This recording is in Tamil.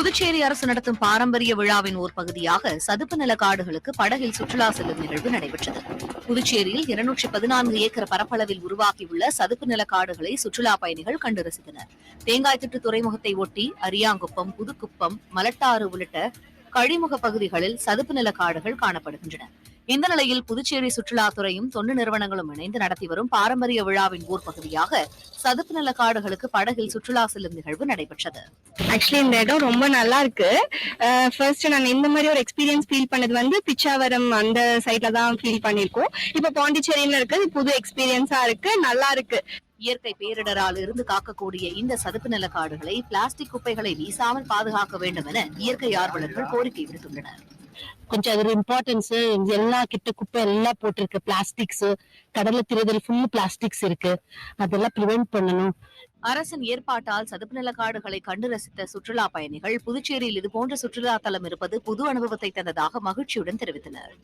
புதுச்சேரி அரசு நடத்தும் பாரம்பரிய விழாவின் ஓர் பகுதியாக சதுப்பு நில காடுகளுக்கு படகில் சுற்றுலா செல்லும் நிகழ்வு நடைபெற்றது. புதுச்சேரியில் 214 ஏக்கர் பரப்பளவில் உருவாக்கியுள்ள சதுப்பு நில காடுகளை சுற்றுலா பயணிகள் கண்டு ரசித்தனர். தேங்காய்திட்டு துறைமுகத்தை ஒட்டி அரியாங்குப்பம், புதுக்குப்பம், மலட்டாறு உள்ளிட்ட கழிமுக பகுதிகளில் சதுப்பு நில காடுகள் காணப்படுகின்றன. இந்த நிலையில் புதுச்சேரி சுற்றுலாத்துறையும் தொண்டு நிறுவனங்களும் இணைந்து நடத்தி வரும் பாரம்பரிய விழாவின் ஓர் பகுதியாக சதுப்பு நில காடுகளுக்கு படகில் சுற்றுலா செல்லும் நிகழ்வு நடைபெற்றது. ஆக்சுவலி இந்த இடம் ரொம்ப நல்லா இருக்கு. ஃபர்ஸ்ட் நான் இந்த மாதிரி ஒரு எக்ஸ்பீரியன்ஸ் ஃபீல் பண்ணது வந்து பிச்சாவரம் அந்த சைட்ல தான் ஃபீல் பண்ணிருக்கோம். இப்ப பாண்டிச்சேரியில இருக்கிறது புது எக்ஸ்பீரியன்ஸா இருக்கு, நல்லா இருக்கு. இயற்கை பேரிடரால் இருந்து காக்கக்கூடிய இந்த சதுப்பு நில காடுகளை பிளாஸ்டிக் குப்பைகளை வீசாமல் பாதுகாக்க வேண்டும் என இயற்கை ஆர்வலர்கள் கோரிக்கை விடுத்துள்ளனர். கொஞ்சம் அது ஒரு இம்பார்ட்டன்ஸ். எல்லா கிட்ட குப்பை எல்லாம் போட்டிருக்கு, பிளாஸ்டிக்ஸ், கடல்ல திரைதல் ஃபுல்லு பிளாஸ்டிக்ஸ் இருக்கு, அதெல்லாம் பிரிவென்ட் பண்ணணும். அரசின் ஏற்பாட்டால் சதுப்பு நில காடுகளை கண்டு ரசித்த சுற்றுலா பயணிகள் புதுச்சேரியில் இதுபோன்ற சுற்றுலா தலம் இருப்பது புது அனுபவத்தை தந்ததாக மகிழ்ச்சியுடன் தெரிவித்தனர்.